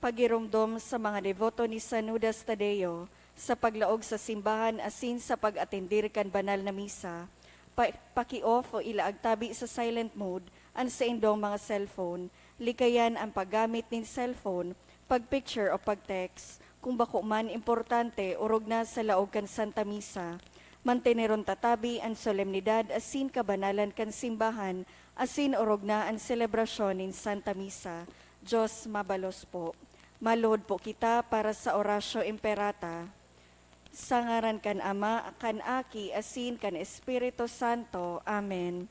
Pagirumdom sa mga deboto ni San Judas Tadeo sa paglaog sa simbahan asin sa pag-atendir kan banal na misa. Paki-off o ilaag tabi sa silent mode ang sa indong mga cellphone. Likayan ang paggamit ng cellphone, pag-picture o pag-text. Kung bako man importante, urog na sa laog kan Santa Misa. Manteneron tatabi ang solemnidad asin kabanalan kan simbahan, asin urog na ang selebrasyon ng Santa Misa. Diyos mabalos po. Malod po kita para sa orasyo imperata. Sa ngaran kan Ama, kan Aki, asin kan Espiritu Santo. Amen.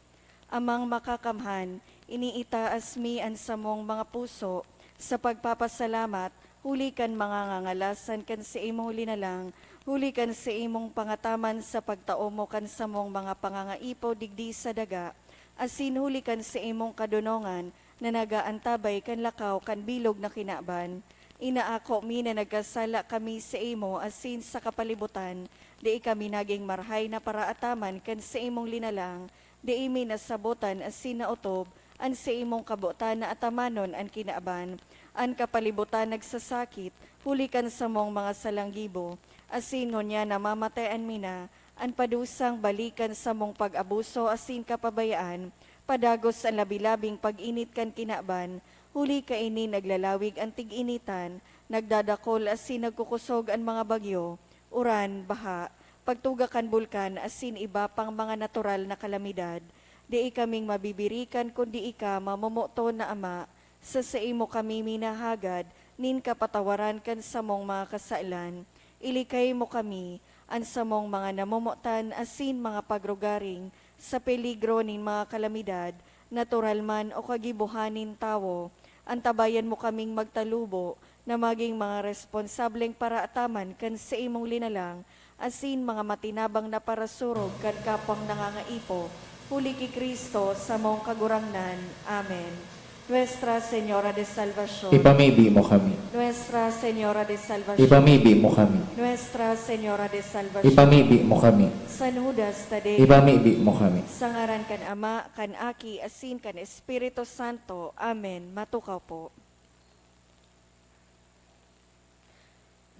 Amang makakamhan, iniitaas mi ang samong mga puso sa pagpapasalamat, huli kan mga ngangalasan kan sa imong linalang, huli kan sa imong pangataman sa pagtao mo kan samong mga pangangaipo digdi sa daga, asin huli kan sa imong kadunongan na nagaantabay kan lakaw kan bilog na kinaban. Inaako mi na nagkasala kami sa imo asin sa kapalibutan, di kami naging marhay na paraataman kan sa imong linalang, di imi nasabutan asin na utob, an sa imong kabutan na atamanon ang kinaaban, an kapalibutan nagsasakit, hulikan sa mong mga salanggibo, asin ngunya namamatayan mina, an padusang balikan sa mong pag-abuso asin kapabayaan, padagos ang labilabing pag-init kan kinaaban, huli ka ini naglalawig ang tig-initan, nagdadakol asin nagkukusog ang mga bagyo, uran, baha, pagtugakan bulkan asin iba pang mga natural na kalamidad. Di kaming mabibirikan kundi ika mamumuto na Ama, sa imo kami minahagad, nin kapatawaran kan samong mga kasailan. Ilikay mo kami, ang samong mga namumutan asin mga pagrugaring, sa peligro nin mga kalamidad, natural man o kagibuhanin tawo, antabayan mo kaming magtalubo na maging mga responsableng paraataman kan sa imong linalang, asin mga matinabang na parasurog kan kapwang nangangaipo, huli ki Kristo sa mong kagurangnan. Amen. Nuestra Señora de Salvación. Ipamibig mo kami. Nuestra Señora de Salvación. Ipamibig mo kami. Nuestra Señora de Salvación. Ipamibig mo kami. San Judas Tadeo. Ipamibig mo kami. Sa ngaran kan Ama, kan Aki, asin kan Espiritu Santo. Amen. Matukaw po.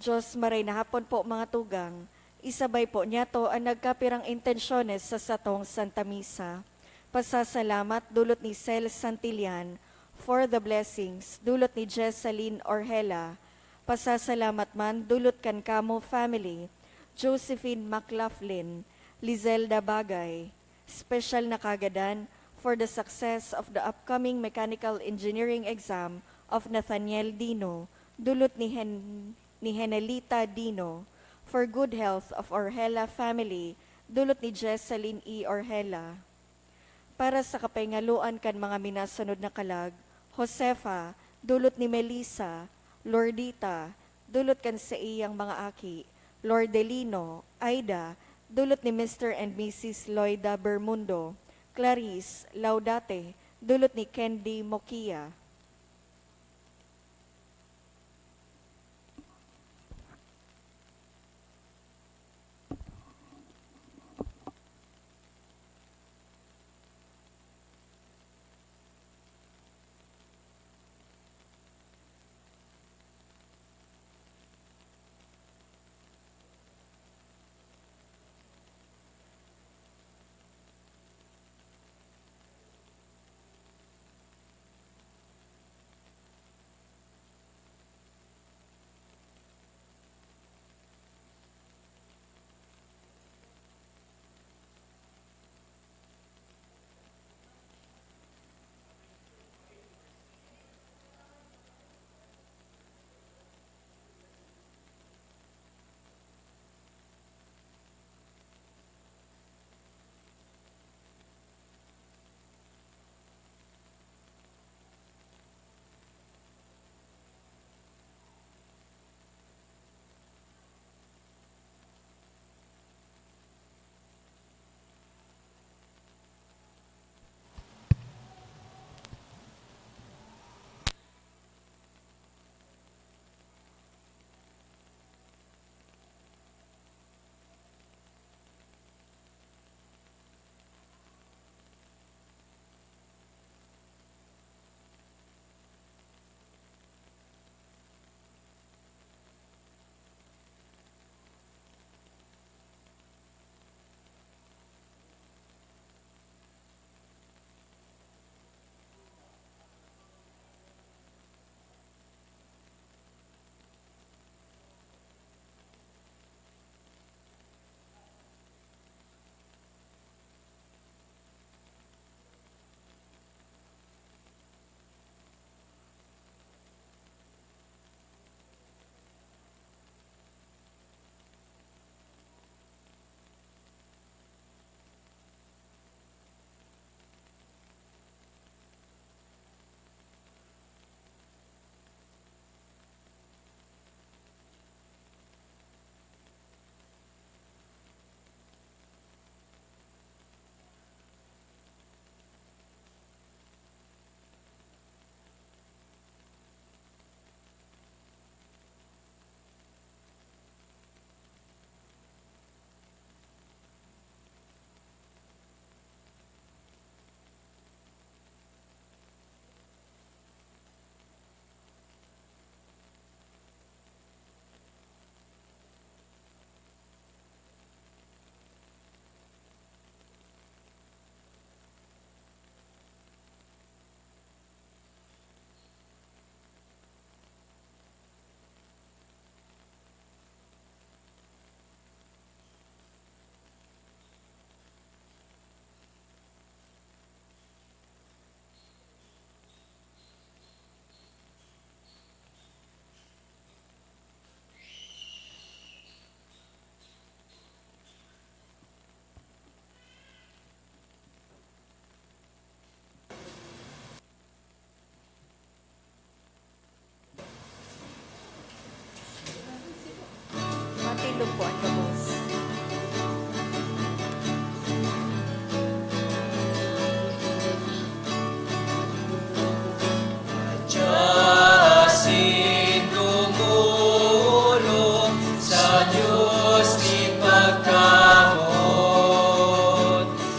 Diyos maray na hapon po mga tugang, isabay po niya to ang nagkapirang intensyones sa satong Santa Misa. Pasasalamat dulot ni Cel Santillan for the blessings, dulot ni Jesseline Orhela. Pasasalamat man dulot kan kamo family, Josephine McLaughlin, Lizelda Bagay. Special na kagadan for the success of the upcoming mechanical engineering exam of Nathaniel Dino, dulot ni Henelita Dino. For good health of Orhela family, dulot ni Jesseline E. Orhela. Para sa kapaingaluan kan mga minasunod na kalag, Josefa, dulot ni Melissa, Lordita, dulot kan sa iyang mga aki, Lordelino, Aida, dulot ni Mr. and Mrs. Loida Bermundo, Clarice, Laudate, dulot ni Candy Mokia. kalumpuan gabos. Diyasin tumulong sa Diyos ni pagkamot,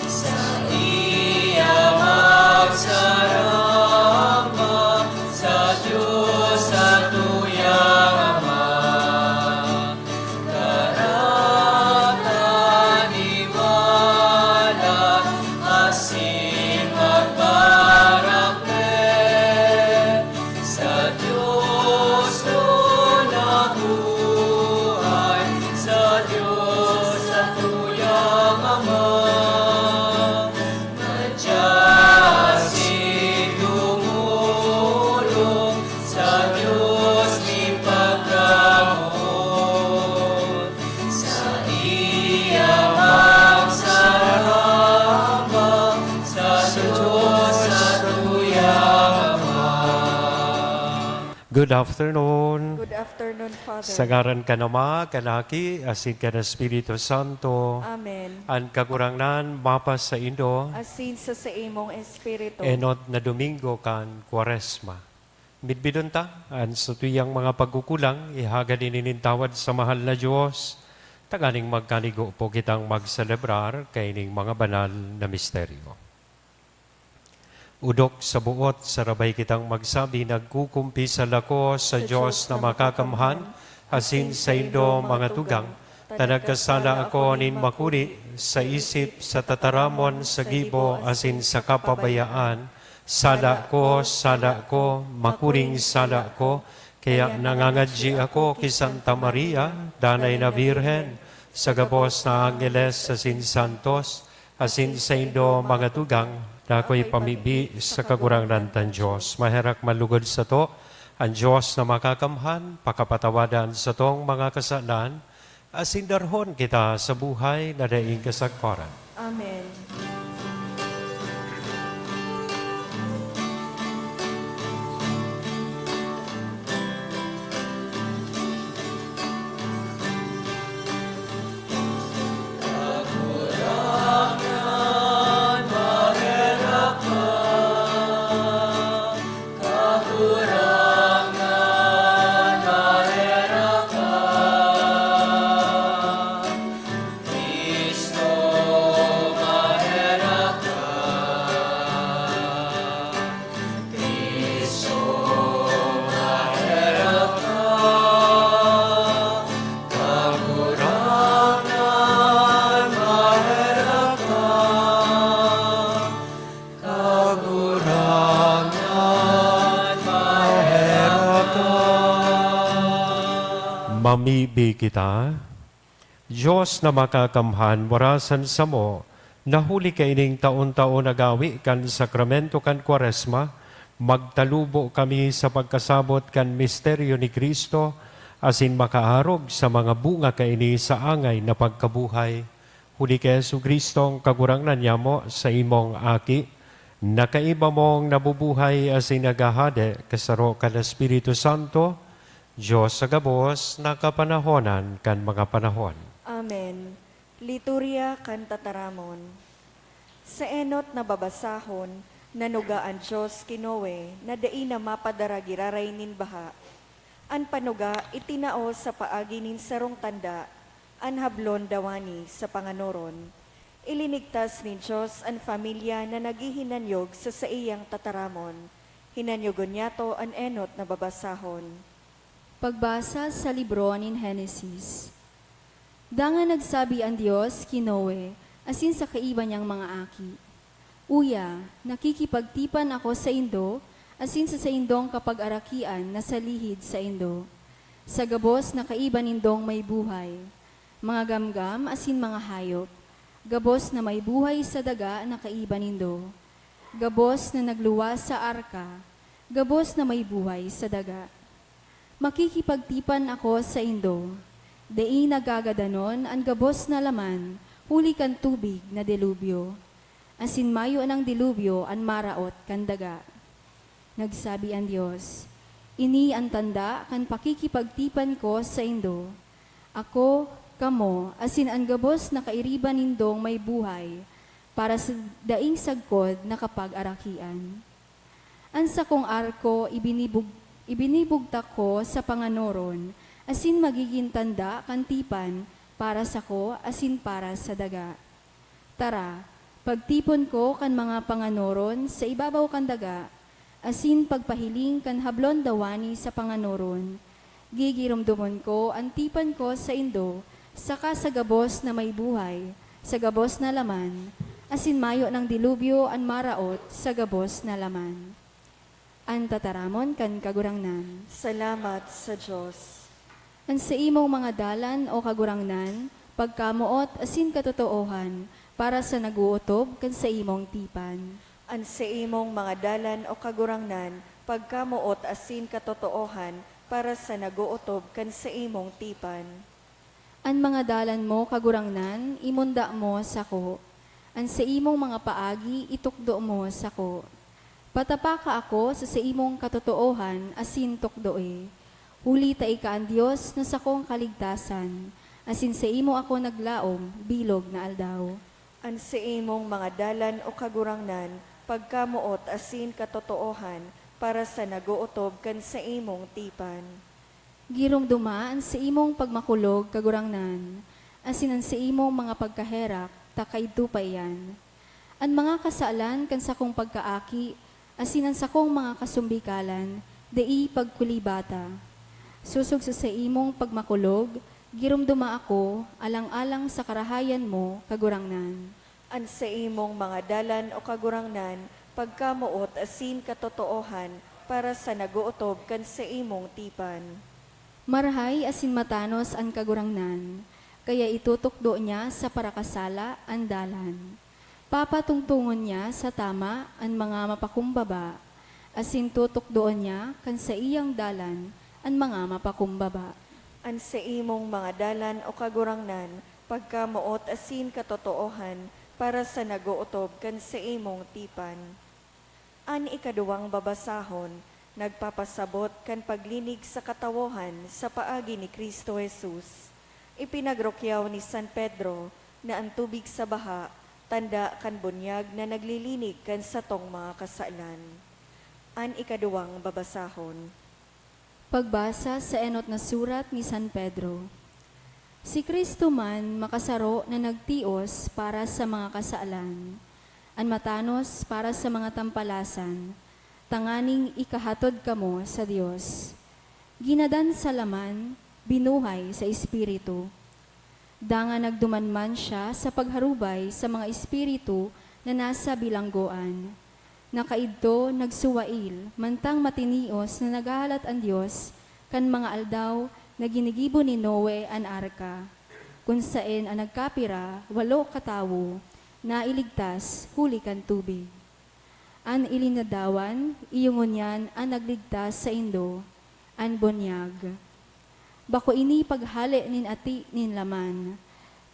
sa iya magsarama, sa Diyos sa tuyang Ama. Karapaniwala, asin magbarakte, sa Diyos doon nabuhay, sa Diyos sa tuyang Ama. Madyasin tumulong sa Diyos ni pagkamot, sa iya magsarama, sa Diyos sa tuyang Ama. Good afternoon. Good afternoon, Father. Sa ngaran ka nama, kanaki, asin ka na Espiritu Santo, Amen. ang kagurangnan mapas sa Indo, Asin sa imong espiritu. enot na Domingo kan Kwaresma. Midbidon ta, an sa tuyang mga pagkukulang, ihaga din inintawad sa mahal na Diyos, taganing magkanigo po kitang magselebrar kaining mga banal na misteryo. Udok sa buot, sarabay kitang magsabi, nagkukumpisal ako sa Diyos na makakamhan, asin sa Indo mga tugang, tanagkasala ako nin makuri, sa isip, sa tataramon, sa gibo, asin sa kapabayaan, sala ko, makuring sala ko, kaya nangangadji ako kay Santa Maria, danay na Birhen, sa gabos na Angeles, asin Santos, asin sa Indo mga tugang, na ako'y pamibi sa kagurangnan tan Diyos. Maherak malugod sa to, ang Diyos na makakamhan, pakapatawadan sa tong mga kasalan, asindarhon kita sa buhay na daing kasagparan. Amen. Mamibi kita, Diyos na makakamhan, warasan sa mo, nahuli ka ining taon-taon nagawi kan sakramento kan Kwaresma, magtalubo kami sa pagkasabot kan misteryo ni Kristo, asin makaarog sa mga bunga kaini sa angay na pagkabuhay. Huli kay Jesu Kristong kagurangnan niya mo sa imong aki, nakaiba mong nabubuhay asin nagahade kasaro kan Espiritu Santo, Diyos sa gabos, nakapanahonan kan mga panahon. Amen. Liturya kan tataramon. Sa enot na babasahon, nanugaan Diyos kinowe, na dai na mapadaragiraray nin baha. An panuga itinao sa paagi nin sarong tanda, an hablon dawani sa panganoron. Ilinigtas ni Diyos an familia na naghihinanyog sa iyang tataramon. Hinanyogon niya to an enot na babasahon. Pagbasa sa libro ni Henesis. Danga nagsabi ang Diyos kay Noe, asin sa kaiba niyang mga aki. Uya, nakikipagtipan ako sa Indo, asin sa indong kapag-arakian na sa lihid sa Indo. Sa gabos na kaiba nindong may buhay, mga gamgam asin mga hayop, gabos na may buhay sa daga na kaiba nindo, gabos na nagluwas sa arka, gabos na may buhay sa daga. Makikipagtipan ako sa Indo, dai nagagadanon ang gabos na laman, huli kan tubig na delubyo. Asin mayo ng delubyo ang maraot kan daga. Nagsabi ang Diyos, ini ang tanda kan pakikipagtipan ko sa Indo. Ako kamo, asin ang gabos na kairiban nindong may buhay, para sa daing sagkod na kapag-arakian. Ansa kong arko, ibinibugta ko sa panganoron, asin magiging tanda kantipan para sa ko, asin para sa daga. Tara, pagtipon ko kan mga panganoron sa ibabaw kan daga, asin pagpahiling kan hablon dawani sa panganoron. Gigirumdumon ko, antipan ko sa indo, saka sa gabos na may buhay, sa gabos na laman, asin mayo ng dilubyo an maraot sa gabos na laman. An tataramon kan kagurangnan. Salamat sa Diyos. An sa imong mga dalan o kagurangnan, pagkamuot asin katotoohan, para sa naguutob kan sa imong tipan. An sa imong mga dalan o kagurangnan, pagkamuot asin katotoohan, para sa naguutob kan sa imong tipan. An mga dalan mo kagurangnan, imunda mo sako. An sa imong mga paagi, itukdo mo sako. Patapaka ako sa imong katotoohan, asin tukdoe. Huli ta ika ang Diyos na sakong kaligtasan, asin sa imo ako naglaom, bilog na aldaw. An sa imong mga dalan o kagurangnan, pagkamuot asin katotoohan, para sa naguutob kan sa imong tipan. Girong dumaan sa imong pagmakulog kagurangnan, asin sa imong mga pagkaherak, takay tupayan. An mga kasalan kan sa kong pagkaaki, asinan sa kong mga kasumbikalan, dei pagkulibata. Susog sa imong pagmakulog, girumduma ako, alang-alang sa karahayan mo, kagurangnan. An sa imong mga dalan o kagurangnan, pagkamuot asin katotoohan, para sa naguutob kan sa imong tipan. Marhay asin matanos an kagurangnan, kaya itutukdo niya sa parakasala ang dalan. Papatungtungon niya sa tama ang mga mapakumbaba, asin tutukdoon niya kan sa iyang dalan ang mga mapakumbaba. An sa imong mga dalan o kagurangnan, pagkamuot asin katotoohan, para sa naguutob kan sa imong tipan. An ikaduwang babasahon, nagpapasabot kan paglinig sa katawohan sa paagi ni Kristo Jesus. Ipinagrokyaw ni San Pedro na ang tubig sa baha, tanda kan bunyag na naglilinig kan sa tong mga kasalan. An ikaduwang babasahon. Pagbasa sa enot na surat ni San Pedro. Si Kristo man makasaro na nagtios para sa mga kasaalan, an matanos para sa mga tampalasan, tanganing ikahatod kamo sa Dios. Ginadan sa laman, binuhay sa Espiritu. Danga nagdumanman siya sa pagharubay sa mga espiritu na nasa bilanggoan. Nakaidto, nagsuwail, mantang matinios na nagahalat ang Diyos, kan mga aldaw na ginigibo ni Noe an arka. Kung saen ang nagkapira, 8 katawo, na iligtas, huli kan tubig. An ilinadawan, iyungon yan ang nagligtas sa indo, an bunyag. Bako ini paghali nin ati nin laman,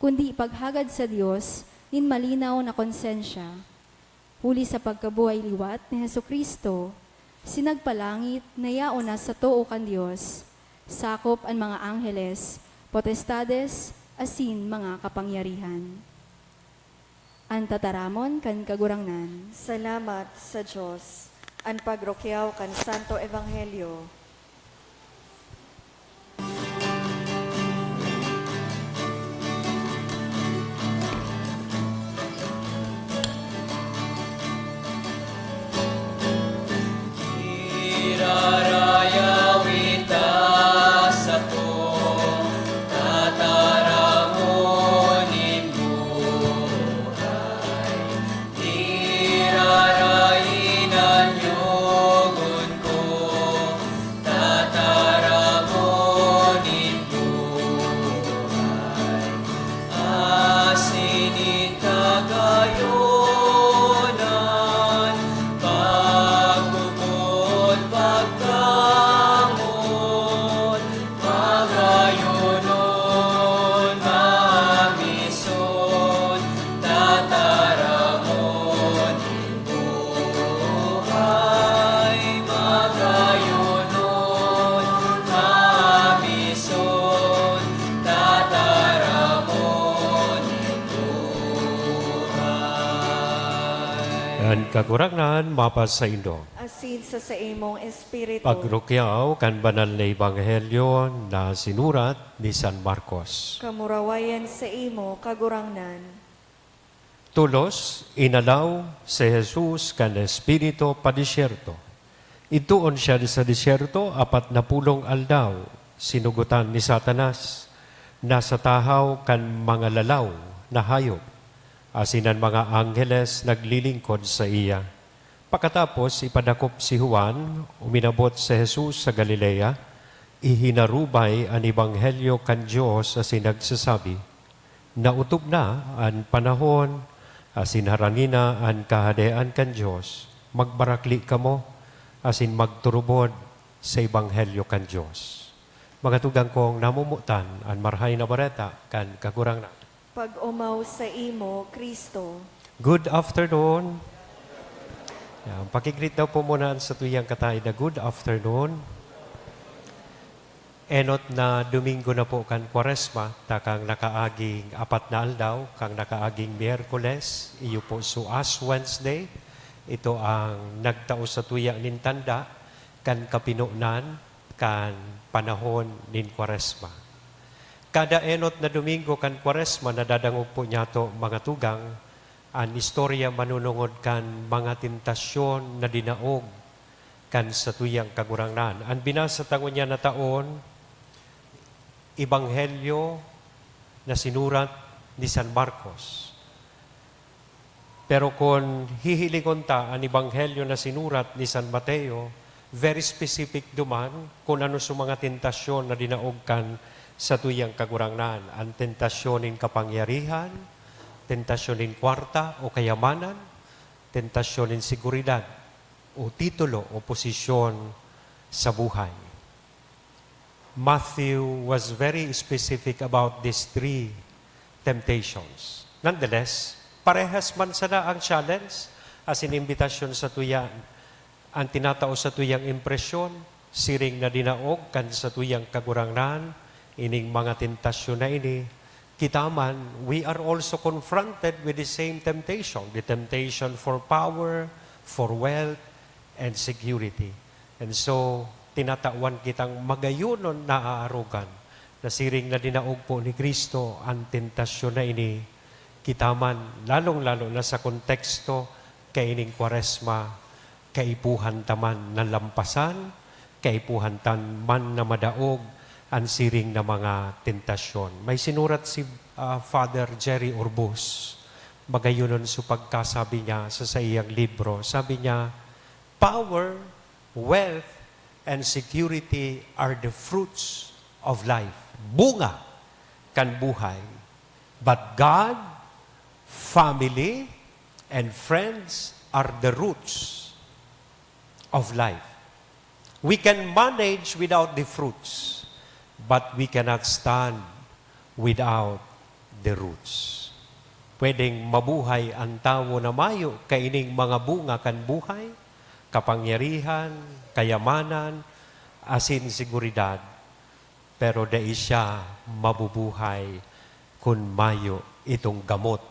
kundi paghagad sa Dios nin malinaw na konsensya. Huli sa pagkabuhay liwat ni Hesukristo, sinagpalangit na yaon na sa too kan Dios, sakop ang mga angheles, potestades, asin mga kapangyarihan. An tataramon kan kagurangnan. Salamat sa Diyos. An pagrokyaw kan Santo Ebanghelyo. Irarayawita sa to, tataramonin buhay. Irarayinan yugon ko, kagurangnan, mapas sa Indo. asin sa imong espiritu. Pagrukyaw kan banal na ebanghelyo na sinurat ni San Marcos. Kamurawayan sa imo kagurangnan. Tulos, inalaw si Jesus kan Espiritu pa disyerto. Ituon siya sa disyerto, 40 aldaw, sinugutan ni Satanas, nasa tahaw kan mga lalaw na hayop, asinan mga angheles naglilingkod sa iya. Pagkatapos ipadakop si Juan, uminabot si Jesus sa Galilea, ihinarubay ang ebanghelyo kan Diyos asin nagsasabi, nautob na ang panahon, asin harangina ang kahadean kan Diyos, magbarakli kamo, asin magturubod sa ebanghelyo kan Diyos. Mga tugang kong namumutan ang marhay na bareta kan kagurangnan. Pag-umaw sa imo, Kristo. Good afternoon. Yan, pakigreet daw po muna sa tuyang katay na good afternoon. Enot na Domingo na po kan Kwaresma, takang nakaaging 4 na aldaw, kang nakaaging Miyerkules, iyo po so Ash Wednesday. Ito ang nagtao sa tuyang nintanda, kan kapinunan, kan panahon nin Kwaresma. Kada enot na Domingo kan Kwaresma, nadadangog po niya to mga tugang, ang istorya manunungod kan mga tentasyon na dinaog kan sa tuyang kagurangnan. Ang binasa tango niya na taon, Ebanghelyo na sinurat ni San Marcos. Pero kung hihilingon ta ang Ebanghelyo na sinurat ni San Mateo, very specific duman kung ano sa mga tentasyon na dinaog kan sa tuyang kagurangnan. Ang tentasyon ng kapangyarihan, tentasyon ng kwarta o kayamanan, tentasyon ng seguridad o titulo o posisyon sa buhay. Matthew was very specific about these 3 temptations. Nonetheless, parehas man sana ang challenge as in imbitasyon sa tuyan. Ang tinatao sa tuyang impresyon, siring na dinaog kan sa tuyang kagurangnan, ining mga tentasyon na ini, kita man, we are also confronted with the same temptation, the temptation for power, for wealth, and security. And so, tinatawan kitang magayunon na aarugan, na siring na dinaog po ni Kristo ang tentasyon na ini, kita man, lalong-lalo na sa konteksto, kaining Kwaresma, kaipuhan taman na lampasan, kaipuhan man na madaog, ang siring na mga tentasyon. May sinurat si Father Jerry Orbus, magayunon sa pagkasabi niya sa iyang libro. Sabi niya, power, wealth, and security are the fruits of life. Bunga kan buhay. But God, family, and friends are the roots of life. We can manage without the fruits, but we cannot stand without the roots. Pwedeng mabuhay ang tao na mayo kaining mga bunga kan buhay, kapangyarihan, kayamanan, asin seguridad, pero dai siya mabubuhay kung mayo itong gamot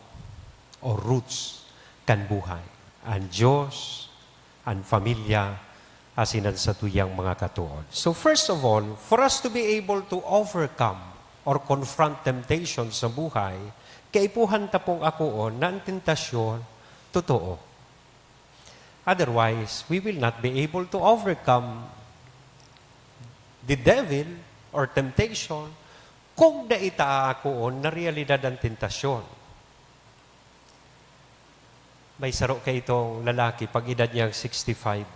o roots kan buhay. Ang Diyos, ang pamilya, asinan sa tuyang mga katuon. So first of all, for us to be able to overcome or confront temptation sa buhay, kaipuhan tapong akoon na ang tentasyon, totoo. Otherwise, we will not be able to overcome the devil or temptation kung daita akoon na realidad ang tentasyon. May saro kay itong lalaki, pag edad niyang 65.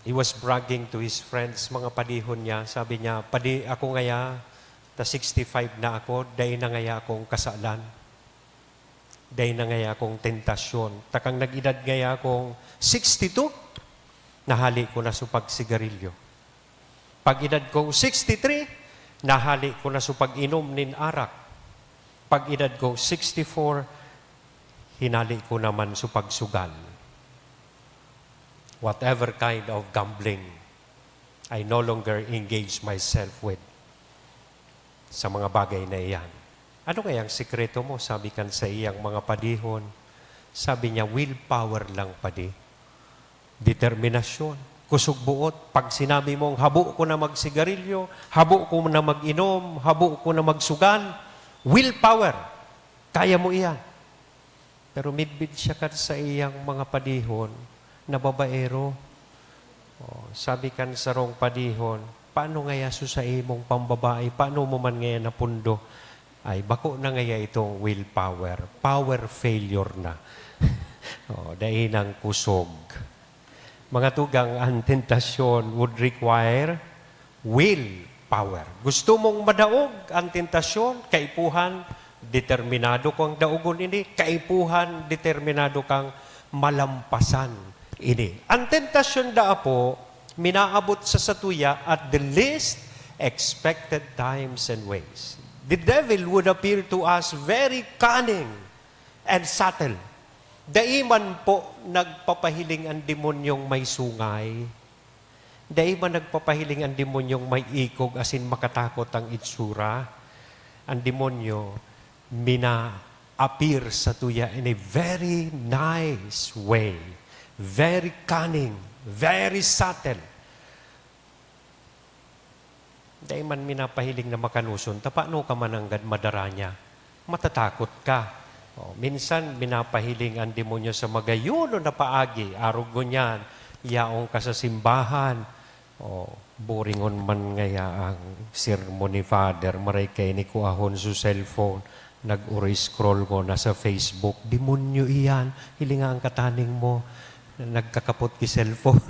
He was bragging to his friends, mga padihon niya. Sabi niya, ako ngaya, ta 65 na ako, dahil na ngaya akong kasalan. Dahil na ngaya akong tentasyon. Takang nag-edad ngaya akong 62, nahali ko na sa pagsigarilyo. Pag edad kong 63, nahali ko na sa pag-inom nin arak. Pag edad kong 64, hinali ko naman sa pagsugal. Whatever kind of gambling, I no longer engage myself with sa mga bagay na iyan. Ano kayang sikreto mo? Sabi kan sa iyang mga padihon. Sabi niya, willpower lang pa di. Determinasyon. Kusog buot. Pag sinabi mong, habo ko na magsigarilyo, habo ko na mag-inom, habo ko na magsugan, willpower. Kaya mo iyan. Pero midbid siya kan sa iyang mga padihon na babaero. Sabi kan sa rong padihon, paano ngaya sa imong pambabae? Paano mo man ngaya napundo? Ay, bako na ngaya itong willpower. Power failure na. Dahil ng kusog. Mga tugang, ang tentasyon would require willpower. Gusto mong madaog ang tentasyon, kaipuhan, determinado kang daogon ini, kaipuhan, determinado kang malampasan ini. Ang tentasyon da po, minaabot sa satuya at the least expected times and ways. The devil would appear to us very cunning and subtle. Daiman po nagpapahiling ang demonyong may sungay. Daiman nagpapahiling ang demonyong may ikog asin makatakot ang itsura. Ang demonyo mina-appear sa tuya in a very nice way. Very cunning, very subtle. Daiman minapahiling na makanuson, tapano ka mananggad madara niya? Matatakot ka. Minsan, minapahiling ang demonyo sa magayuno na paagi. Arog niyan, yaong ka sa simbahan. Boringon man ngaya ang sermon ni Father. Maray kay ni kuahon sa cellphone. Nag-uri-scroll ko na sa Facebook. Demonyo iyan. Hilinga ang kataning mo. Nagkakapot ki cellphone.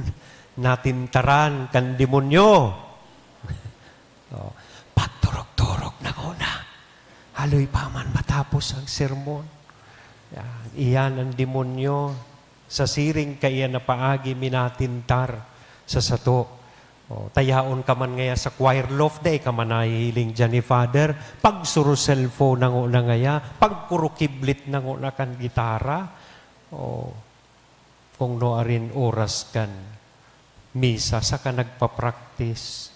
Natintaran kan demonyo. Pagturok-turok na una. Haloy pa man matapos ang sermon. Iyan ang demonyo. Sa siring kaya na paagi minatintar sa sato. Tayaon ka man ngaya sa choir loft day ka man nahihiling dyan ni Father. Pag suro cellphone na nga ngaya. Pag kurukiblit na nga kan gitara. Kung no arin oras kan misa sa ka nagpa-practice.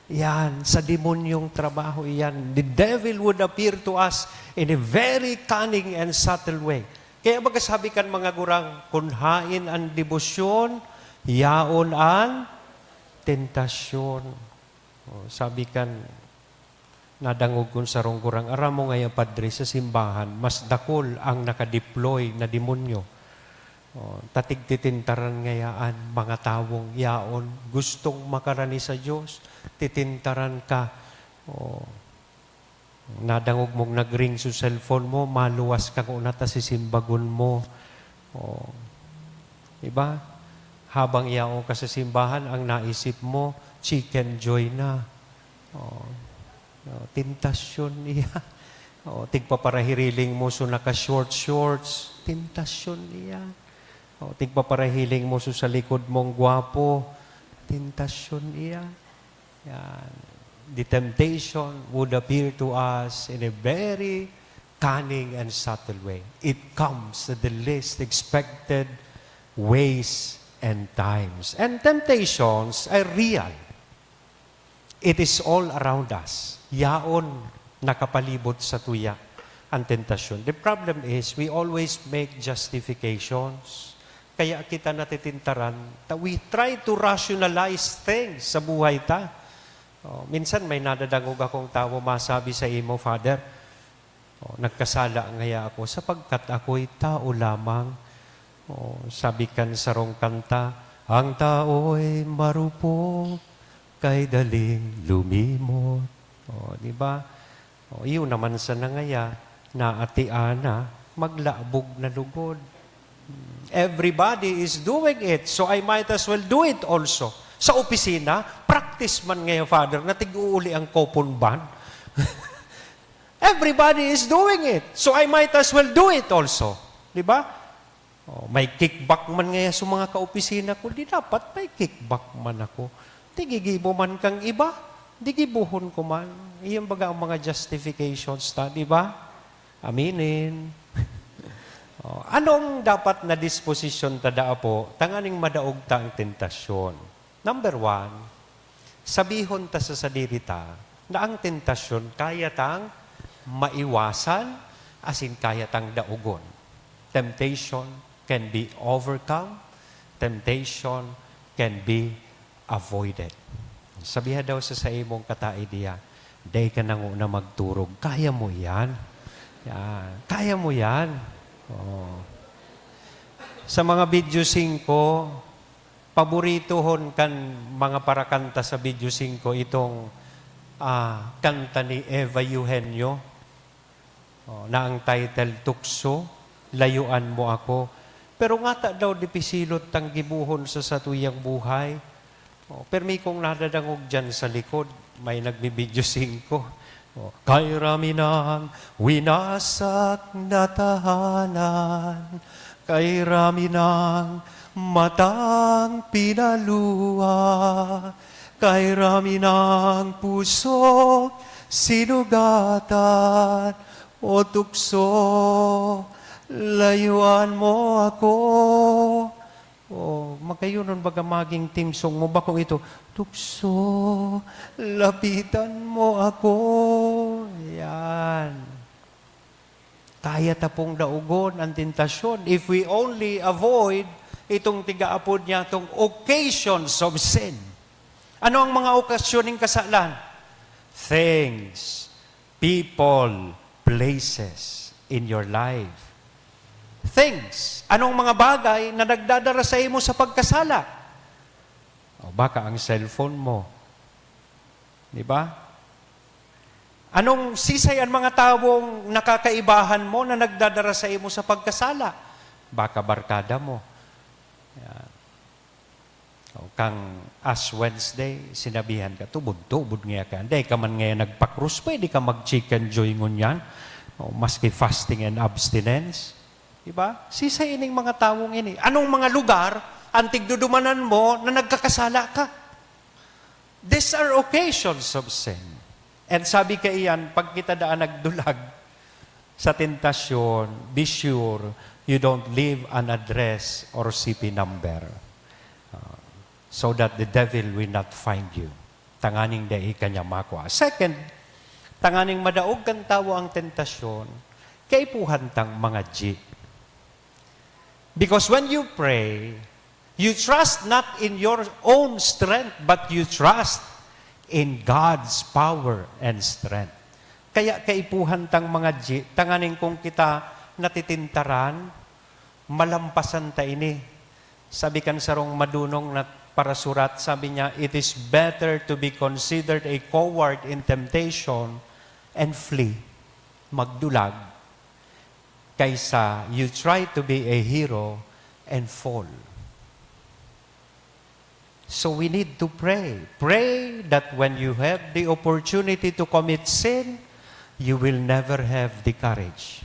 Yan, sa demonyong trabaho yan. The devil would appear to us in a very cunning and subtle way. Kaya magkasabi kan mga gurang, kunhain ang debosyon, yaon ang tentasyon. Sabi kan, nadangog kun sa rong gurang, aram mo ngayon, Padre, sa simbahan, mas dakol ang nakadeploy na demonyo. Tatig-titintaran ngayaan mga tawong yaon, gustong makarani sa Diyos, titintaran ka. Nadangog mong nag-ring sa cellphone mo, maluwas kang unata si simbagon mo. Diba? Habang yaon ka sa simbahan, ang naisip mo, chicken joy na. Tentasyon niya. Tigpaparahiriling mo so naka-short shorts, tentasyon niya. Tigpaparahiling mo sa likod mong gwapo, tentasyon iya. Yan. The temptation would appear to us in a very cunning and subtle way. It comes at the least expected ways and times. And temptations are real. It is all around us. Yaon nakapalibot sa tuya ang tentasyon. The problem is we always make justifications. Kaya kita natitintaran, we try to rationalize things sa buhay ta. Minsan may nadadangog akong tao, masabi sa imo, Father, nagkasala ngaya ako sapagkat ako'y tao lamang. Sabi kan sa rong kanta, ang tao'y marupok, kay daling lumimot. Diba? Iyon naman sa nangaya, na atiana, maglabog na lugod. Everybody is doing it, so I might as well do it also. Sa opisina, practice man ngayon, Father, na tig-uuli ang coupon ban. Everybody is doing it, so I might as well do it also. Di ba? May kickback man ngayon sa mga kaopisina ko, di dapat may kickback man ako. Tigigibo man kang iba, digibuhon ko man. Iyon baga ang mga justifications ta, di ba? Aminin. Anong dapat na disposisyon tada po? Tanganing madaog ta ang tentasyon. Number 1, sabihon ta sa sadiri ta na ang tentasyon kaya tang maiwasan asin kaya tang daogon. Temptation can be overcome. Temptation can be avoided. Sabiha daw sa imong kataay diya, day ka nang una magturog. Kaya mo yan. Yan. Kaya mo yan. Oh. Sa mga video 5, paboritohon kan mga parakanta sa video 5 itong kanta ni Eva Eugenio na ang title Tukso, Layuan Mo Ako. Pero nga ta daw di pisilot tang gibuhon sa satuyang buhay. Pero may kong nadadangog dyan sa likod, may nagbibidyo 5. Kay rami ng winasak na tahanan, kay rami ng matang pinaluwa, kay rami ng puso sinugatan, o tukso, layuan mo ako. Magkayunon baga maging team song mo ba kung ito, tukso, lapitan mo ako. Yan. Kaya tapong daugon ang tentasyon if we only avoid itong tigaapod niya, itong occasions of sin. Ano ang mga okasyon ng kasalan? Things, people, places in your life. Things. Anong mga bagay na nagdadara sa imo sa pagkasala? Baka ang cellphone mo. Di ba? Anong sisay ang mga tawong nakakaibahan mo na nagdadara sa imo sa pagkasala? Baka barkada mo. Yan. Kang Ash Wednesday, sinabihan ka, tubod nga ka. Hindi ka man ngayon nagpakrus, pwede ka mag-chicken joy ngunyan. Maski fasting and abstinence. Diba? Sisay ining mga tawong ini. Anong mga lugar ang tigdudumanan mo na nagkakasala ka? These are occasions of sin. And sabi ka iyan, pag kita daan nagdulag sa tentasyon, be sure you don't leave an address or CP number so that the devil will not find you. Tanganing dahi kanya makwa. Second, tanganing madaog kan tawo ang tentasyon, kaipuhantang mga G. Because when you pray, you trust not in your own strength, but you trust in God's power and strength. Kaya kaipuhan tang mga G, tanganing kung kita natitintaran, malampasan ta ini. Sabi kan sarong madunong na parasurat, sabi niya, it is better to be considered a coward in temptation and flee, magdulag, kaysa you try to be a hero and fall. So we need to pray. Pray that when you have the opportunity to commit sin, you will never have the courage.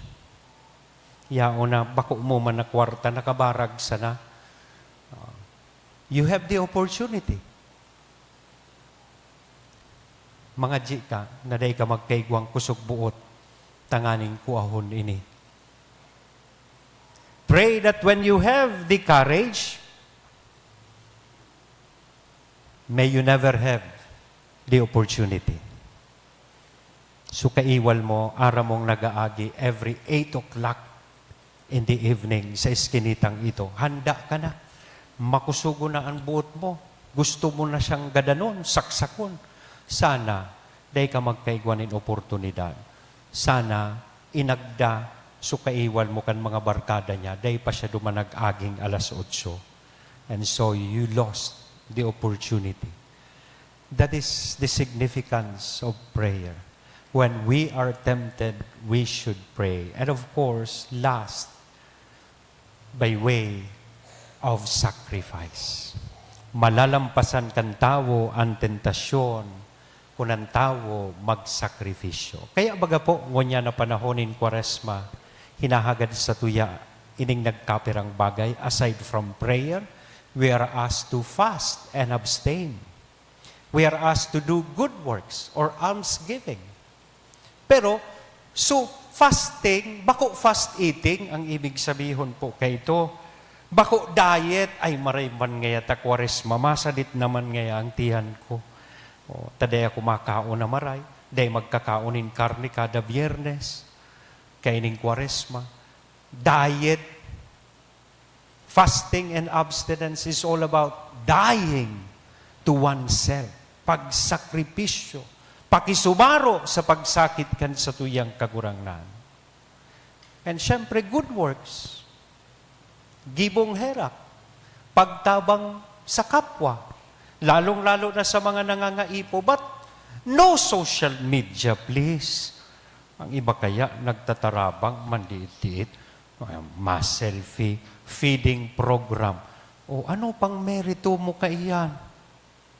Yao na, bako mo man na kwarta, nakabarag sana. You have the opportunity. Mga G ka, na day ka magkaigwang kusog buot, tanganing kuahon ini. Pray that when you have the courage, may you never have the opportunity. So kaiwal mo, ara mong nagaagi every 8 o'clock in the evening sa iskinitang ito. Handa ka na. Makusugo na ang buot mo. Gusto mo na siyang gadanon, saksakon. Sana, day ka magkaigwanin oportunidad. Sana, inagda, so kaiwal mo kan mga barkada niya, day pa siya dumanag-aging 8:00. And so you lost the opportunity. That is the significance of prayer. When we are tempted, we should pray. And of course, last, by way of sacrifice. Malalampasan kan tawo ang tentasyon kung ang tawo magsakripisyo. Kaya baga po, ngunya na panahonin Kwaresma, hinahagad sa tuya, ining nagkapirang bagay, aside from prayer, we are asked to fast and abstain. We are asked to do good works or almsgiving. Pero, so fasting, bako fast eating, ang ibig sabihin po kay ito, bako diet, ay maray man ngaya ta Kwaresma, masalit naman ngaya ang tiyan ko. Taday ako makaon na maray, day magkakaonin karne kada Biyernes, kaining Kwaresma. diet. Fasting and abstinence is all about dying to oneself. Pagsakripisyo. Pakisumaro sa pagsakit kan sa tuyang kagurangnan. And syempre, good works. Gibong herak. Pagtabang sa kapwa. Lalong-lalo na sa mga nangangaipo. But no social media, please. Ang iba kaya nagtatarabang, mandiit-diit, mass selfie, feeding program. O ano pang merito mo kaiyan?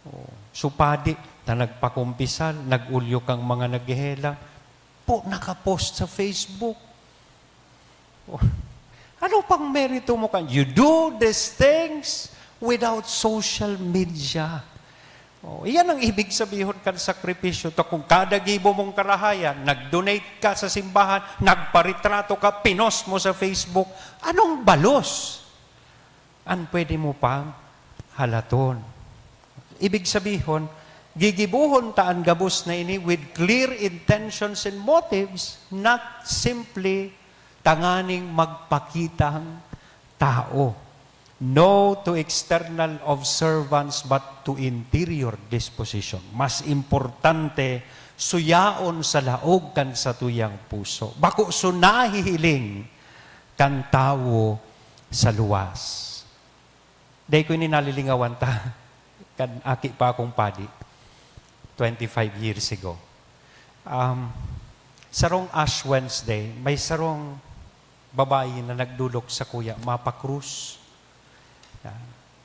O, supadi na nagpakumpisal, nag-ulyo kang mga naghihela, po nakapost sa Facebook. O, ano pang merito mo kaiyan? You do these things without social media. Oh, iyan ang ibig sabihin kan sakripisyo. To kung kada gibo mong karahayan, nag-donate ka sa simbahan, nagparitrato ka, pinost mo sa Facebook, anong balos? An pwede mo pang halaton. Ibig sabihin, gigibuhon taan gabos na ini with clear intentions and motives, not simply tanganing magpakitang tao. No to external observance but to interior disposition. Mas importante, suyaon sa laog kan sa tuyang puso. Bako sunahihiling kan tao sa luwas. Day ko nalilingawan ta, kan aki pa akong padi, 25 years ago. Sarong Ash Wednesday, may sarong babae na nagdulok sa kuya, mapakrus.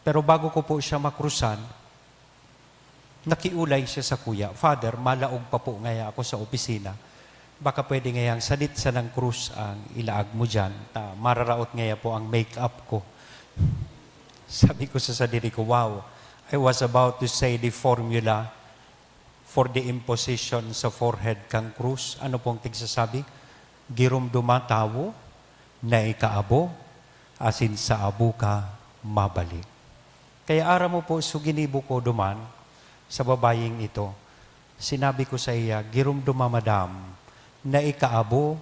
Pero bago ko po siya makrusan, nakiulay siya sa kuya, Father, malaog pa po ngaya ako sa opisina. Baka pwede ngayang sanit sa ng krus ang ilaag mo dyan. Mararaot ngaya po ang make-up ko. Sabi ko sa sarili ko, wow, I was about to say the formula for the imposition sa forehead kang krus. Ano pong tigsasabi? Girumduma tawo na ikaabo, asin sa abo ka mabalik. Kaya ara mo po suginibo ko duman sa babaying ito. Sinabi ko sa iya, girumduma madam, na ikaabo,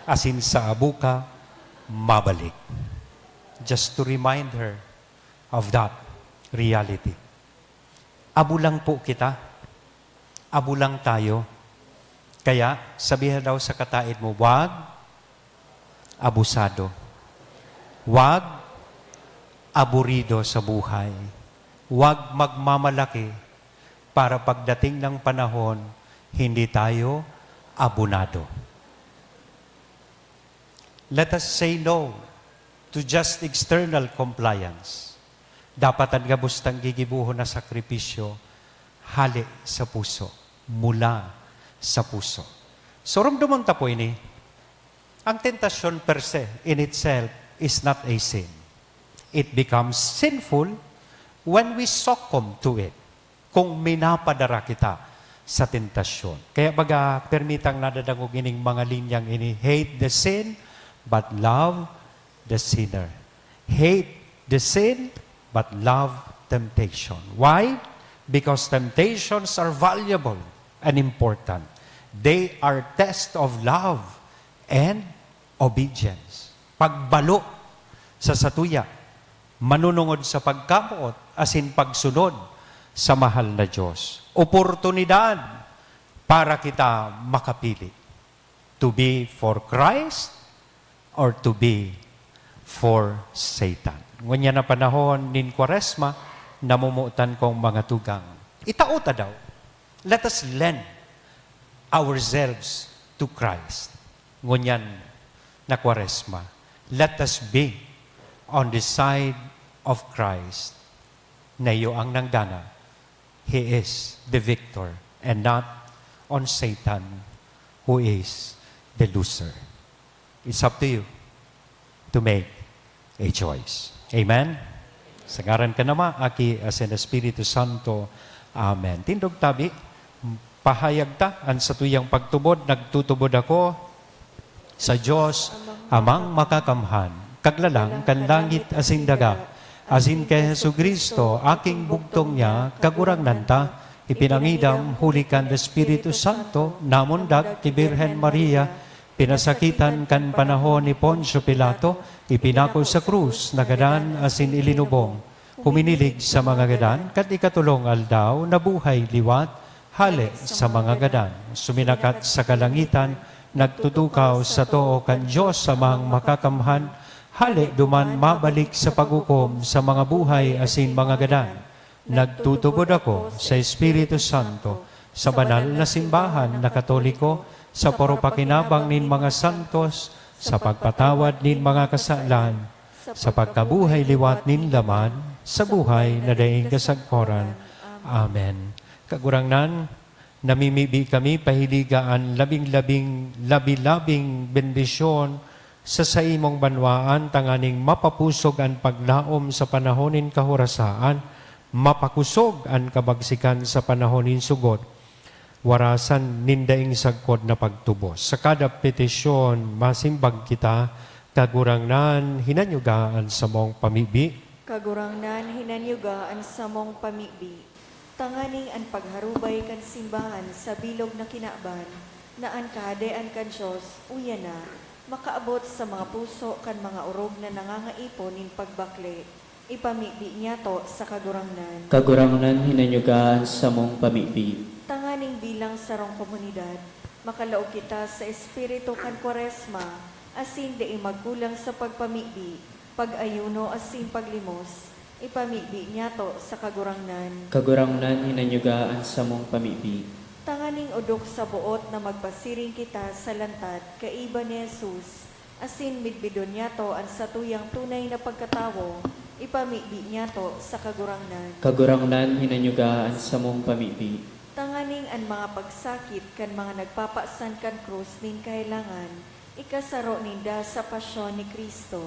asin sa abo ka mabalik. Just to remind her of that reality. Abo lang po kita. Abo lang tayo. Kaya, sabihan daw sa kataid mo, wag abusado. Wag aburido sa buhay. Wag magmamalaki para pagdating ng panahon, hindi tayo abunado. Let us say no to just external compliance. Dapat ang gabustang gigibuho na sakripisyo, hali sa puso, mula sa puso. So, rumdumon ta po ini, ang tentasyon per se, in itself, is not a sin. It becomes sinful when we succumb to it. Kung minapadara kita sa tentasyon. Kaya baga, permitang nadadangog ining mga linyang ini, hate the sin, but love the sinner. Hate the sin, but love temptation. Why? Because temptations are valuable and important. They are test of love and obedience. Pagbalo sa satuya, manunungod sa pagkamuot, asin pagsunod sa mahal na Diyos. Oportunidad para kita makapili. To be for Christ or to be for Satan. Ngunyan na panahon nin Kwaresma, namumutan kong mga tugang. Itauta daw, let us lend ourselves to Christ. Ngunyan na Kwaresma, let us be on the side of Christ na iyo ang nanggana. He is the victor and not on Satan who is the loser. It's up to you to make a choice. Amen? Sa ngaran ka nama, aki asin Espiritu Santo. Amen. Tindog tabi, pahayag ta, ang sa tuyang pagtubod, nagtutubod ako sa Diyos, amang makakamhan, kaglalang kan langit asin daga, asin kay Jesucristo, aking bugtong niya, kagurang nanta, ipinangidam, hulikan the Espiritu Santo, namundag, ti Birhen Maria, Pinasakitan kan panahon ni Poncio Pilato, ipinako sa krus, nagadan asin ilinubong. Huminilig sa mga gadan, kat ikatulong aldaw, nabuhay liwat, hali sa mga gadan. Suminakat sa kalangitan, nagtutukaw sa too kan Diyos sa mga makakamhan, hali duman mabalik sa paghukom sa mga buhay asin mga gadan. Nagtutubod ako sa Espiritu Santo, sa banal na simbahan na Katoliko, sa poropakinabang nin mga santos, sa pagpatawad nin mga kasalan, sa pagkabuhay liwat nin laman, sa buhay na daing kasagkoran. Amen. Kagurangnan, namimibi kami pahiligaan labi-labing bendisyon sa saimong banwaan, tanganing mapapusog ang paglaom sa panahonin kahorasaan, mapakusog ang kabagsikan sa panahonin sugod, warasan nindaing sagkod na pagtubos. Sa kada petisyon, masimbag kita, kagurangnan, hinanyugaan sa mong pamibi, Kagurangnan hinanyugaan sa mong pamibi. Tanganing an pagharubay kan simbahan sa bilog na kinaban, na an kahadean kan Diyos, uya na, makaabot sa mga puso kan mga urog na nangangaipon nin pagbakle. Ipamibi niya to sa kagurangnan. Kagurangnan hinanyugaan sa mong pamibi. Tanganing bilang sarong komunidad, makalaog kita sa espiritu kan Kwaresma, asin di magkulang sa pagpamibi, pag-ayuno asin paglimos, ipamibi niya to sa kagurangnan. Kagurangnan hinanyugaan sa mong pamibi. Tanganing udok sa buot na magpasiring kita sa lantat, kaiba ni Jesus, asin midbidon niya to ang satuyang tunay na pagkatawo, ipamibi niya to sa kagurangnan. Kagurangnan hinanyugaan sa mong pamibi. Tanganing ang mga pagsakit kan mga nagpapasan kan krus nin kailangan, ikasaro ninda sa pasyon ni Kristo,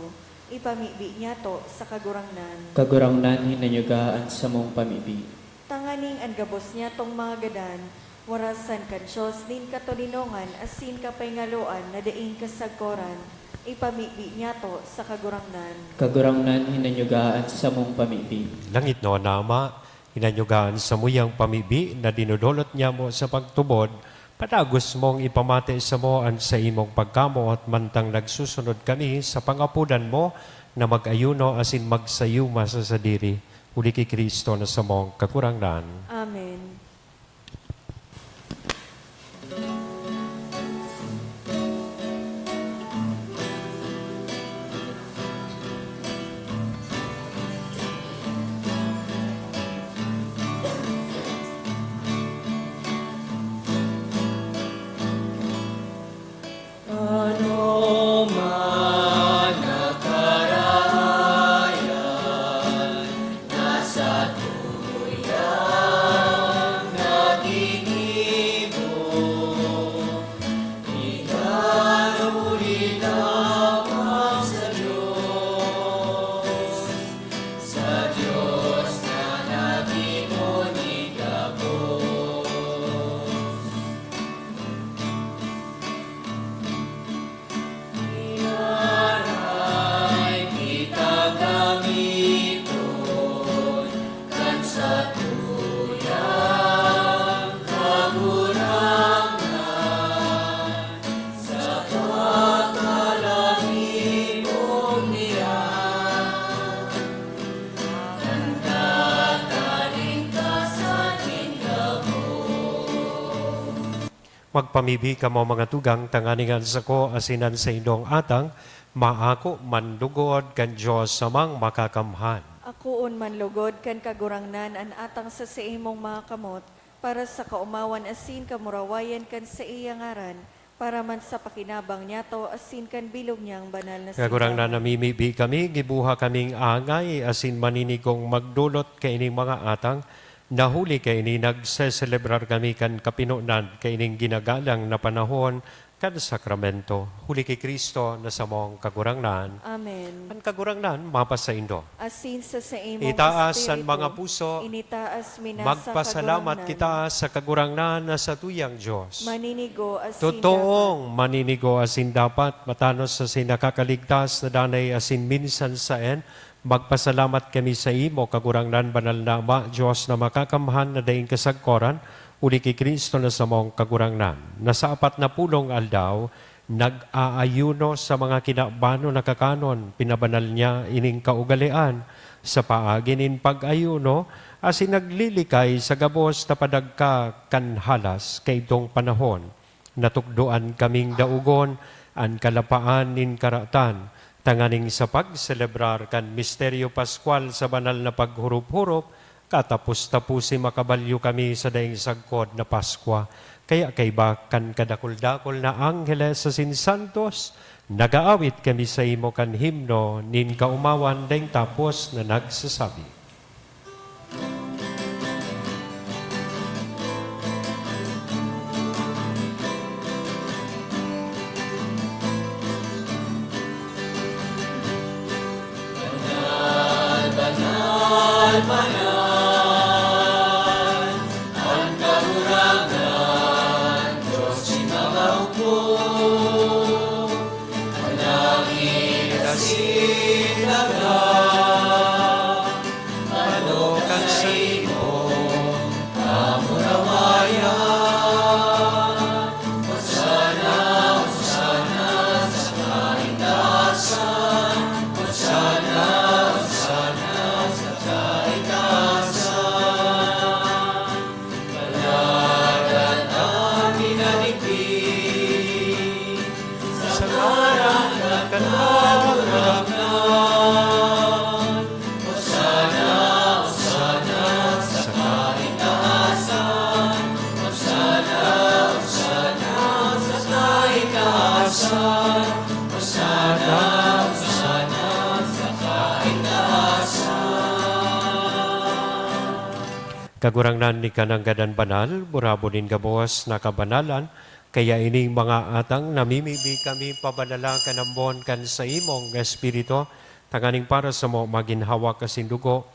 ipamibi niya to sa kagurangnan. Kagurangnan hinanyugaan sa mong pamibi. Tanganing ang gabos niya tong mga gadan, warasan kan Diyos nin katolinongan asin kapayngaluan na daing kasagkoran, ipamibi niya to sa kagurangnan. Kagurangnan hinanyugaan sa mong pamibi. langit no nama, hinanyugaan sa muyang pamibi na dinudulot niya mo sa pagtubod, padagos mong ipamati sa mo ang sa imong pagkamo at mantang nagsusunod kami sa pangapudan mo na mag-ayuno asin magsayuma sa sadiri. Uli kay Kristo na sa mong kakurangnan. Amen. Ano man nakarayan, nasa tuyang naginibo, ikaruli lamang sa Diyos na nagimonigago. Inaray kita gamiton kan sa tuyang kagurangan sa pagkalangin mong niyan. Nandataling ka sa tingabo. Magpamibi ka mo mga tugang, tanganingan sa ko asinan sa indong atang, maako mandugod kan Diyos samang makakamhan. Akuon man lugod kan kagurangnan an atang sa imong mga kamot, para sa kaumawan asin kamurawayan kan sa iyang ngaran, para man sa pakinabang niya to asin kan bilog niyang banal na Kagurang na namimibi kami, gibuha kaming angay, asin maninigong magdulot kaining mga atang, nahuli kaini nagseselebrar kami kan kapinunan, kaining ginagalang na panahon, kan sakramento. Huli kay Kristo na sa mong kagurangnan. Amen. Ang kagurangnan, mapas sa indo. Asin sa imong Itaas ang espiritu, mga puso, initaas mina magpasalamat sa kita sa kagurangnan na sa tuyang Diyos. maninigo asin Totoong maninigo asin dapat, matanos sa sinakakaligtas na danay asin minsan sa en, magpasalamat kami sa imo, kagurangnan banal na Ama, Diyos na makakamhan na daing kasagkoran, uli kay Kristo na sa mong kagurangnan. Na sa 40 aldaw, nag-aayuno sa mga kinabano na kakanon, pinabanal niya ining kaugalian, sa paagin in pag-ayuno, asin naglilikay sa gabos na padagka kanhalas kay itong panahon. Natukdoan kaming daugon, an kalapaan in karatan, tanganing sa pagselebrar kan misteryo Pascual sa banal na paghurup-hurup, katapos-tapusi makabalyo kami sa daing sagkod na Paskwa. Kaya kay bakan kadakol-dakol na angheles sa sinsantos, nagaawit kami sa imo kan himno, nin kaumawan daing tapos na nagsasabi. Kagurangnan ni kanang gadan banal, burabonin gabos na kabanalan, kaya ining mga atang namimibi kami pabanala kanambon kan sa imong espiritu, tanganing para sa mo maginhawa kasindugo,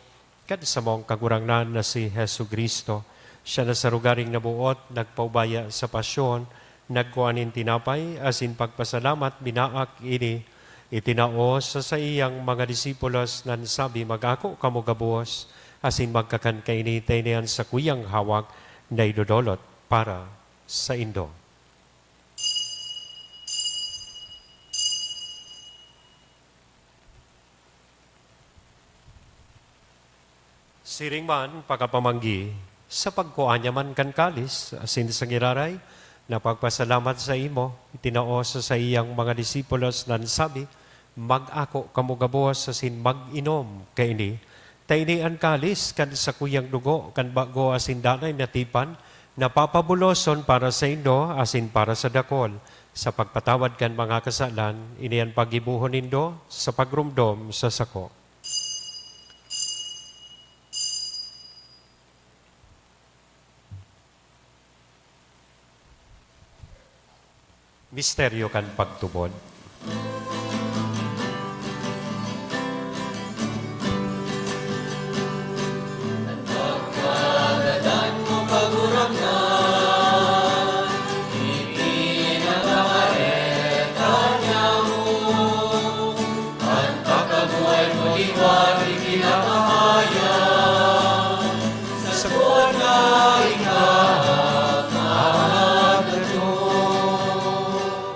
kad sa mong kagurangnan na si Hesu Kristo. Siya na sa rugaring nabuot, nagpaubaya sa pasyon, nagkuanin tinapay, asin pagpasalamat, binaak ini, itinaos sa iyang mga disipulos nan sabi, magako kamo gabos, asin magkakan kainitay niyan sa kuyang hawak na idodolot para sa Indo. Siring man pagkapamanggi, sa pagkuanya man kan kalis, asin sa ngiraray, na pagpasalamat sa imo, itinaos sa iyang mga disipulos nan sabi, mag-ako kamo gabos asin mag-inom kaini, taini ang kalis kan sa kuyang dugo, kan bago asin danay natipan, napapabuloson para sa Indo, asin para sa dakol, sa pagpatawad kan mga kasalan, iniyan pagibuhon nindo, sa pagrumdom sa sako. Misteryo kan pagtubod.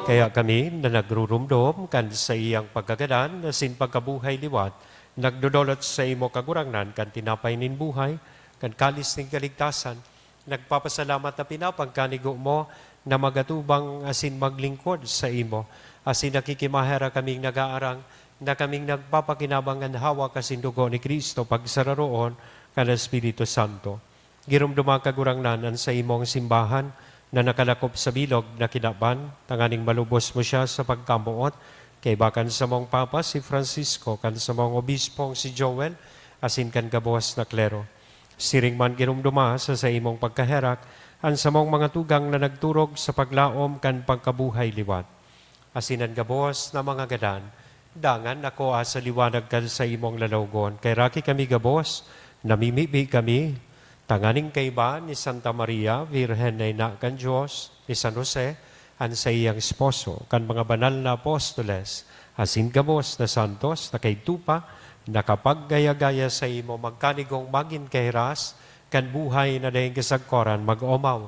Kaya kami na nagrurumdom kan sa iyang pagkagadan, asin pagkabuhay liwat, nagdudolot sa imo kagurangnan kan tinapay nin buhay, kan kalis ning kaligtasan, nagpapasalamat na pinapagkanigo mo na magatubang asin maglingkod sa imo, asin nakikimahera kaming nag-aarang, na kaming nagpapakinabangan hawa kasin dugo ni Kristo pagsararoon kan Espiritu Santo. Girumduma kagurangnan sa imong simbahan, na nakalakop sa bilog na kinaban, tanganing malubos mo siya sa pagkamuot, kay bakan sa mong Papa si Francisco, kan sa mong Obispong si Joel, asin kan gabuas na klero. Siring man girumduma sa imong pagkaherak, an sa mong mga tugang na nagturog sa paglaom kan pagkabuhay liwat. Asin ang gabuas na mga gadan, dangan ako sa liwanag kan sa imong lalawgon, kay raki kami gabuas, namimibi kami, tanganing kaiba ni Santa Maria, Virgen na ina kan Diyos, ni San Jose, an sa iyang esposo, kan mga banal na apostoles, asin gabos na santos, na kay tupa, nakapaggaya-gaya sa imo, magkanigong magin kairas, kan buhay na dahing kasagkoran, mag-omaw,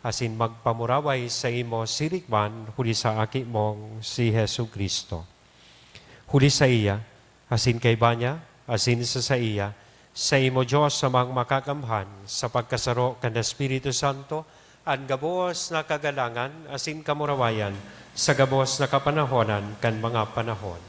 asin magpamuraway sa imo sirikman, huli sa aki mong si Hesu Kristo. Huli sa iya, asin kay banya, asin sa iya, sa imo Diyos amang makakamhan, sa pagkasaro kan Espiritu Santo, ang gabos na kagalangan, asin kamurawayan, sa gabos na kapanahonan, kan mga panahon.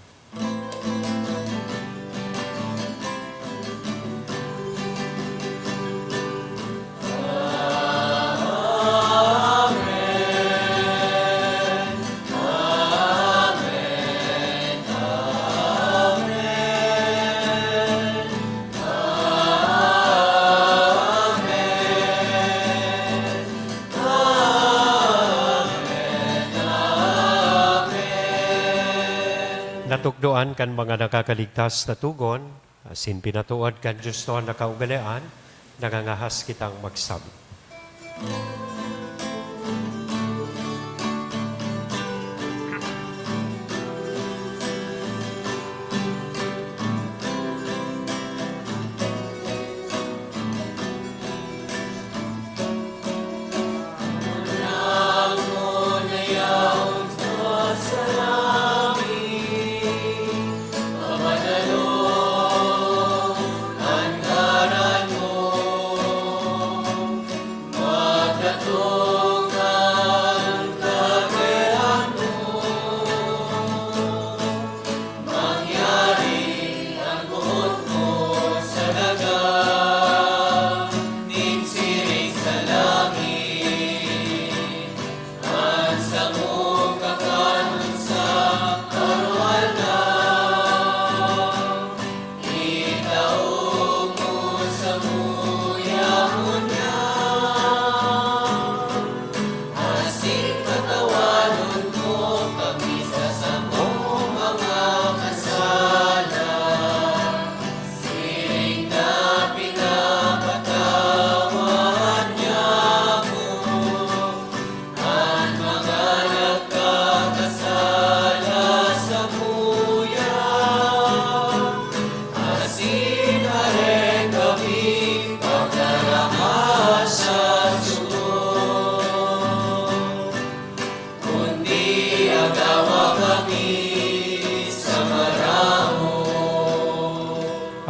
Natukdoan kan mga nakakaligtas na tugon, asin pinatuod kan Diyos noon na kaugalian, nangangahas kitang magsabi.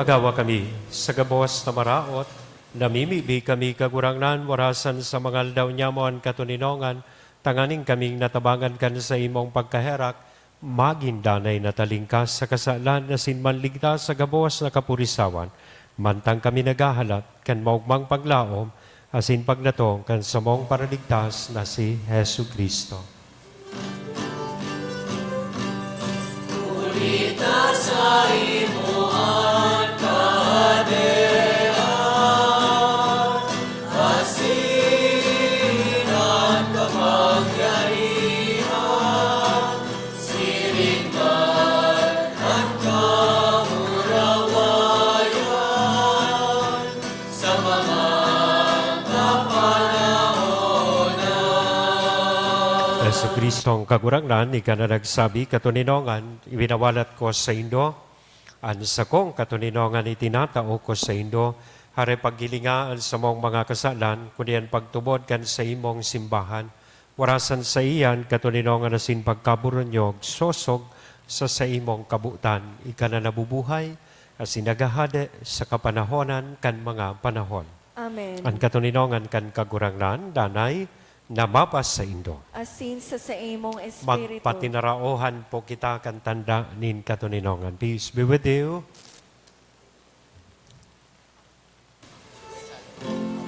Agawa kami sa gabos na maraot, namimibi kami kagurangnan, warasan sa mga aldaw niyamoan katuninongan, tanganing kaming natabangan kan sa imong pagkaherak, maging danay na talingkas sa kasalan na sinmanligtas sa gabos na kapurisawan, mantang kami nagahalat, kan maugmang paglaom, asin pagnatong kan samong paraligtas na si Hesu Kristo. Kulita sa imuan Yesu Kristo ang kagurangnan, ika na nagsabi, katuninongan, ibinawalat ko sa Indo, an sa kong katuninongan itinatao ko sa Indo, hare paggilingaan sa mong mga kasalan, kundian pagtubod kan sa imong simbahan, warasan sa iyan, katuninongan na sin pagkaburonyog, sosog sa imong kabutan, ika na nabubuhay, asin nagahade sa kapanahonan kan mga panahon. Amen. Ang katuninongan kan kagurangnan, danay, na mapas sa Indo. Asin sa imong espiritu. Magpatinaraohan po kita kan tanda nin katuninongan. Peace be with you. Sa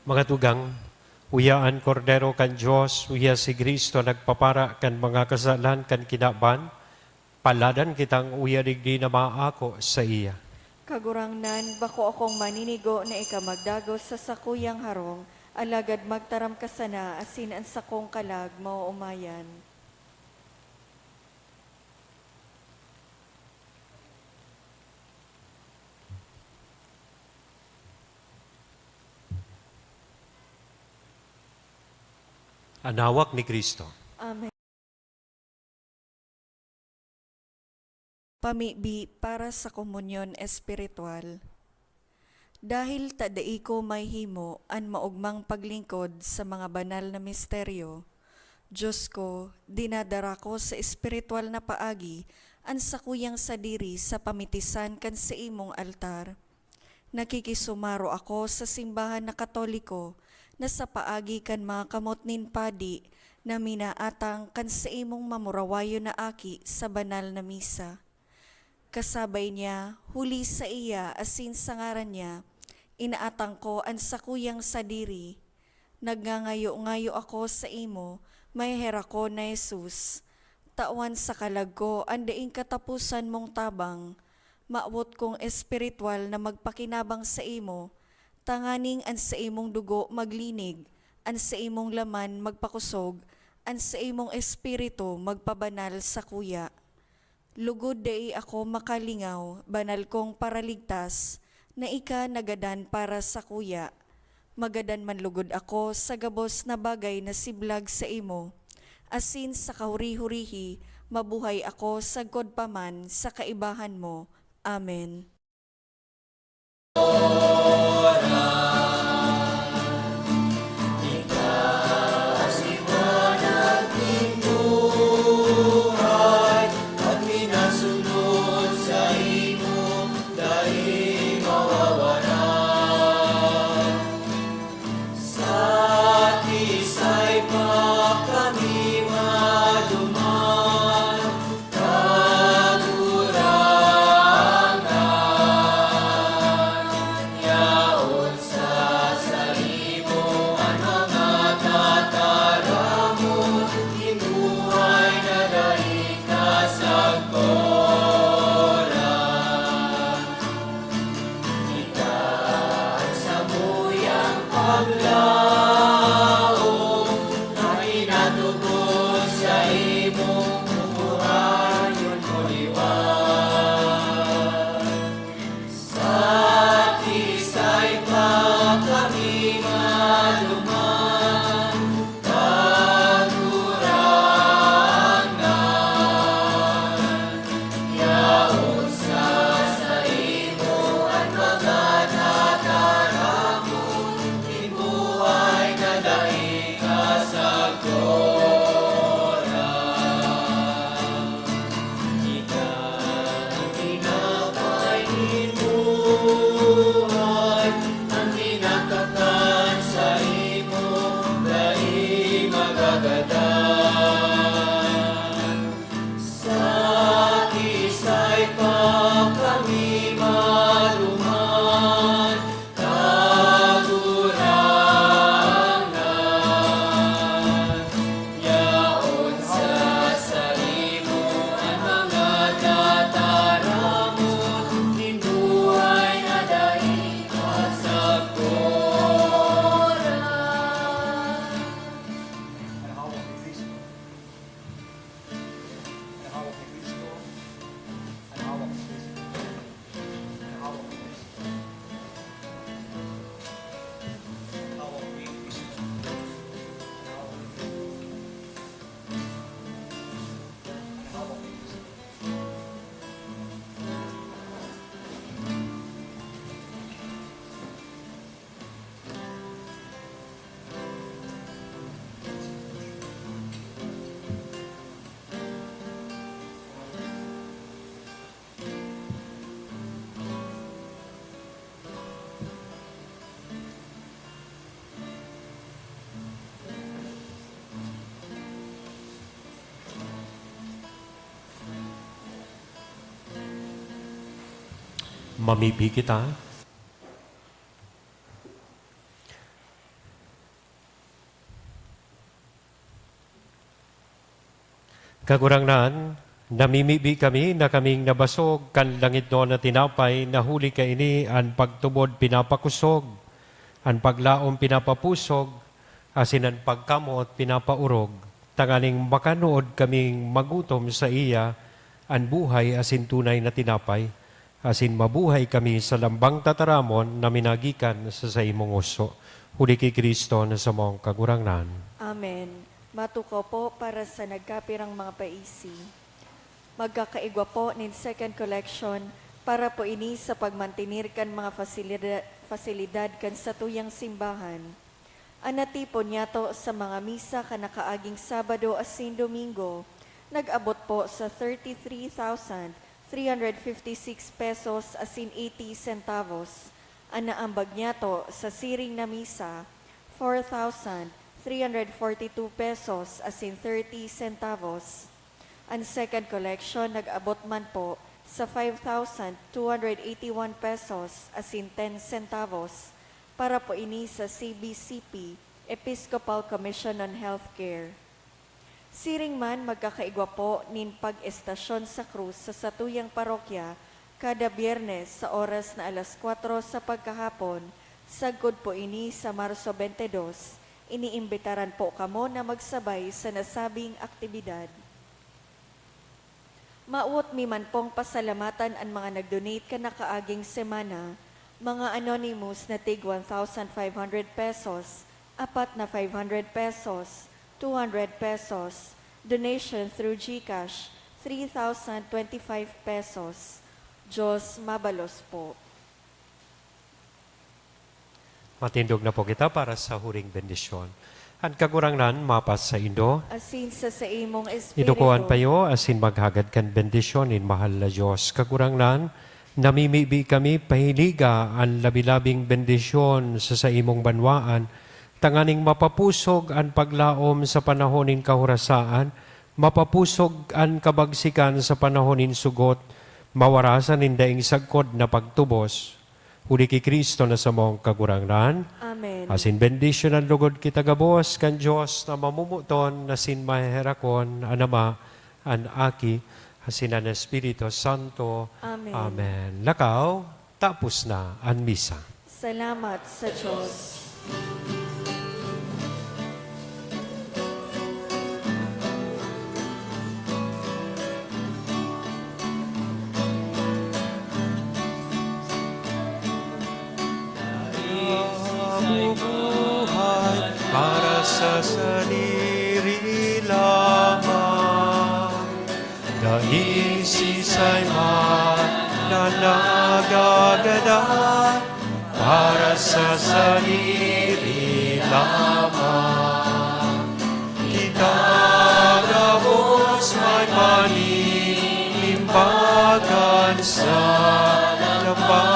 Mga tugang, uyaan kordero kan Diyos, uya si Kristo nagpapara kan mga kasalan kan kinaban, paladan kitang uya digdi na maako sa iya. Kagurangnan, bako akong maninigo na ikamagdagos sa sakuyang harong, alagad magtaram ka sana asin ang sakong kalag mauumayan. Anawak ni Kristo. Amen. Pamibi para sa komunyon espiritual. Dahil tadai ko may himo an maugmang paglingkod sa mga banal na misteryo, Diyos ko, dinadara ko sa espiritual na paagi an sakuyang sadiri sa pamitisan kan sa imong altar. Nakikisumaro ako sa simbahan na Katoliko na sa paagi kan mga kamotnin padi na minaatang kan sa imong mamurawayo na aki sa banal na misa. Kasabay niya, huli sa iya asin sa ngaran niya, inaatang ko ang sakuyang sadiri. Nagngangayo-ngayo ako sa imo, may hera ko na Jesus. Tawan sa kalag ko, andaing katapusan mong tabang. Maawot kong espiritual na magpakinabang sa imo, tanganing an sa imong dugo maglinig, an sa imong laman magpakusog, an sa imong espiritu magpabanal sa kuya. Lugod dai ako makalingaw, banal kong paraligtas, na ika nagadan para sa kuya. Magadan man lugod ako sa gabos na bagay na siblag sa imo. Asin sa kahuri-hurihi, mabuhay ako sa godpaman sa kaibahan mo. Amen. Mamibi kita. Kagurangnan, namimibi kami na kaming nabasog kan langit no na tinapay na huli ka ini an pagtubod pinapakusog, an paglaom pinapapusog, asin an pagkamot pinapaurog, tanganing makanood kaming magutom sa iya, an buhay asin tunay na tinapay, asin mabuhay kami sa lambang tataramon na minagikan sa imong uso. Huli kay Kristo na sa mong kagurangnan. Amen. Matukaw po para sa nagkapirang mga paisi. Magkakaigwa po nin second collection para po ini sa pagmantinir kan mga fasilidad kan sa tuyang simbahan. Anatipon niya to sa mga misa kanakaaging Sabado asin Domingo, nag-abot po sa 33,356 pesos asin 80 centavos. Anaambag niya to sa siring na misa, 4,342 pesos asin 30 centavos. Ang second collection nag-abot man po sa 5,281 pesos asin 10 centavos para po ini sa CBCP, Episcopal Commission on Healthcare. Siring man magkakaigwa po nin pag-estasyon sa krus sa satuyang parokya kada Biyernes sa oras na alas 4 sa pagkahapon, sagkod po ini sa Marso 22, iniimbitaran po kamo na magsabay sa nasabing aktibidad. Maut mi man pong pasalamatan ang mga nag-donate kanakaaging semana, mga anonymous na tig 1,500 pesos, apat na 500 pesos, 200 pesos, donation through GCash, 3,025 pesos. Diyos mabalos po. Matindog na po kita para sa huring bendisyon. Ang kagurangnan, mapas sa Indo. Asin sa imong espiritu. Idukuan payo, asin maghagad kan bendisyon in mahal na Diyos. Kagurangnan, namimibi kami pahiliga ang labilabing bendisyon sa imong banwaan, tanganing mapapusog ang paglaom sa panahonin kahurasaan, mapapusog ang kabagsikan sa panahonin sugot, mawarasan nindaing sagkod na pagtubos. Huli ki Kristo na sa mong kagurangnan. Amen. Asin bendisyon ang lugod kita gabos kan Diyos na mamumuton na sin maherakon anama an aki asin an Espiritu Santo. Amen. Amen. Lakaw, tapos na ang misa. Salamat sa Diyos. Buhay para sa sarili lamang. Dahil sisay man na nagagadan para sa sarili lamang. Kita gabos may manilimbagan sa laban.